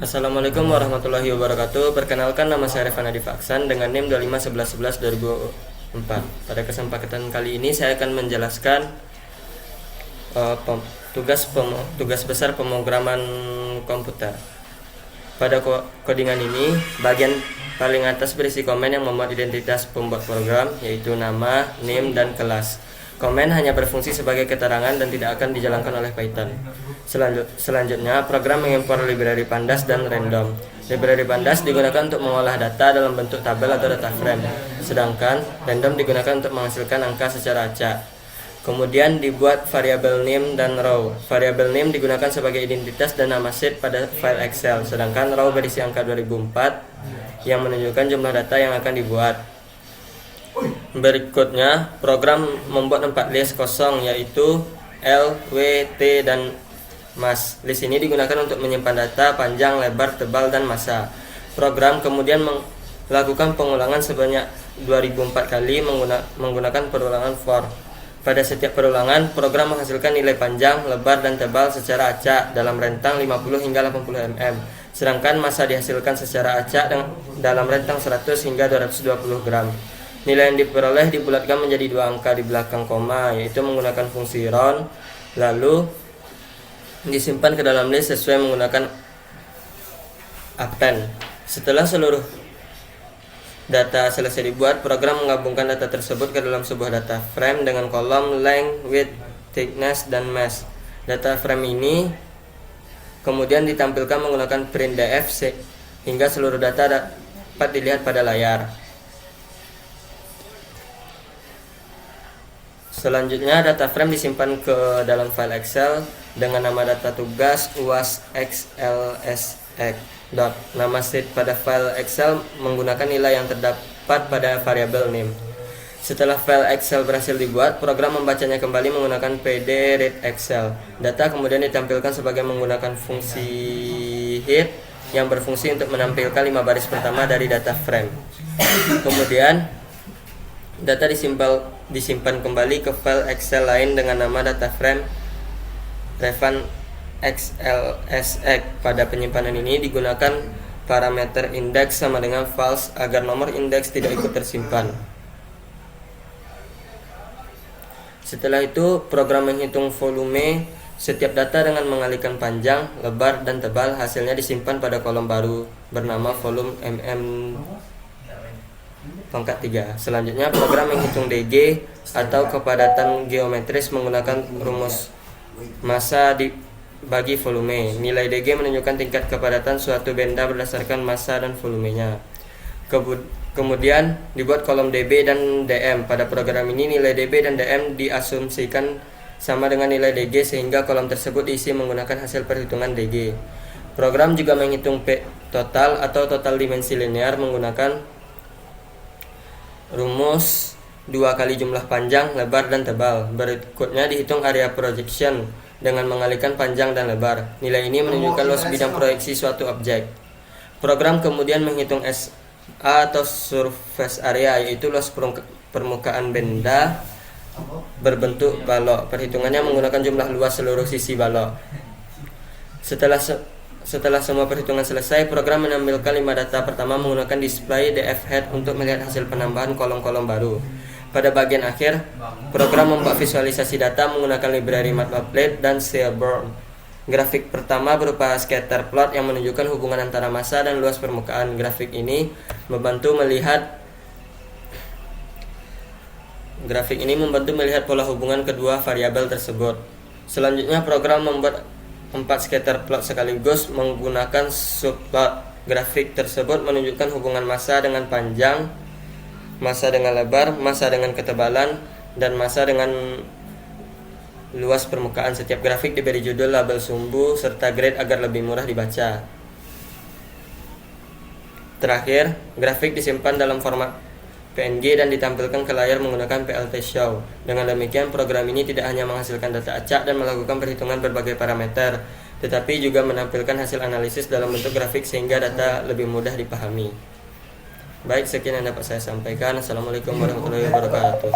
Assalamualaikum warahmatullahi wabarakatuh. Perkenalkan, nama saya Revan Adi Faksan dengan NIM 251111-2004. Pada kesempatan kali ini saya akan menjelaskan tugas besar pemrograman komputer. Pada codingan ini, bagian paling atas berisi komen yang memuat identitas pembuat program, yaitu nama, NIM, dan kelas. Komen hanya berfungsi sebagai keterangan dan tidak akan dijalankan oleh Python. Selanjutnya, program mengimpor library pandas dan random. Library pandas digunakan untuk mengolah data dalam bentuk tabel atau data frame, sedangkan random digunakan untuk menghasilkan angka secara acak. Kemudian dibuat variabel name dan row. Variabel name digunakan sebagai identitas dan nama sheet pada file Excel, sedangkan row berisi angka 2004 yang menunjukkan jumlah data yang akan dibuat. Berikutnya, program membuat 4 list kosong, yaitu L, W, T, dan mas. List ini digunakan untuk menyimpan data panjang, lebar, tebal, dan massa. Program kemudian melakukan pengulangan sebanyak 2004 kali menggunakan perulangan for. Pada setiap perulangan, program menghasilkan nilai panjang, lebar, dan tebal secara acak dalam rentang 50 hingga 80 mm. Sedangkan massa dihasilkan secara acak dalam rentang 100 hingga 220 gram. Nilai yang diperoleh dibulatkan menjadi dua angka di belakang koma, yaitu menggunakan fungsi round, lalu disimpan ke dalam list sesuai menggunakan append. Setelah seluruh data selesai dibuat, program menggabungkan data tersebut ke dalam sebuah data frame dengan kolom length, width, thickness, dan mass. Data frame ini kemudian ditampilkan menggunakan printdf hingga seluruh data dapat dilihat pada layar. Selanjutnya, data frame disimpan ke dalam file Excel dengan nama data tugas uas_xlsx. Nama sheet pada file Excel menggunakan nilai yang terdapat pada variabel name. Setelah file Excel berhasil dibuat, program membacanya kembali menggunakan pd read Excel. Data kemudian ditampilkan sebagai menggunakan fungsi hit yang berfungsi untuk menampilkan 5 baris pertama dari data frame. Kemudian data disimpan kembali ke file Excel lain dengan nama data frame Revan XLSX. Pada penyimpanan ini digunakan parameter indeks sama dengan false agar nomor indeks tidak ikut tersimpan. Setelah itu, program menghitung volume setiap data dengan mengalihkan panjang, lebar, dan tebal. Hasilnya disimpan pada kolom baru bernama volume pangkat 3. Selanjutnya, program menghitung DG atau kepadatan geometris menggunakan rumus massa dibagi volume. Nilai DG menunjukkan tingkat kepadatan suatu benda berdasarkan massa dan volumenya. Kemudian dibuat kolom DB dan DM. Pada program ini nilai DB dan DM diasumsikan sama dengan nilai DG sehingga kolom tersebut diisi menggunakan hasil perhitungan DG. Program juga menghitung P total atau total dimensi linear menggunakan rumus 2 kali jumlah panjang, lebar, dan tebal. Berikutnya dihitung area projection dengan mengalihkan panjang dan lebar. Nilai ini menunjukkan luas bidang proyeksi suatu objek. Program kemudian menghitung SA atau surface area, yaitu luas permukaan benda berbentuk balok. Perhitungannya menggunakan jumlah luas seluruh sisi balok. Setelah semua perhitungan selesai, program menampilkan 5 data pertama menggunakan display df head untuk melihat hasil penambahan kolom-kolom baru. Pada bagian akhir, program membuat visualisasi data menggunakan library matplotlib dan seaborn. Grafik pertama berupa scatter plot yang menunjukkan hubungan antara massa dan luas permukaan. Grafik ini membantu melihat pola hubungan kedua variabel tersebut. Selanjutnya, program membuat 4 scatter plot sekaligus menggunakan subplot. Grafik tersebut menunjukkan hubungan massa dengan panjang, massa dengan lebar, massa dengan ketebalan, dan massa dengan luas permukaan. Setiap grafik diberi judul, label sumbu, serta grade agar lebih mudah dibaca. Terakhir, grafik disimpan dalam format PNG dan ditampilkan ke layar menggunakan PLT Show. Dengan demikian, program ini tidak hanya menghasilkan data acak dan melakukan perhitungan berbagai parameter, tetapi juga menampilkan hasil analisis dalam bentuk grafik sehingga data lebih mudah dipahami. Baik, sekian yang dapat saya sampaikan. Assalamualaikum warahmatullahi wabarakatuh.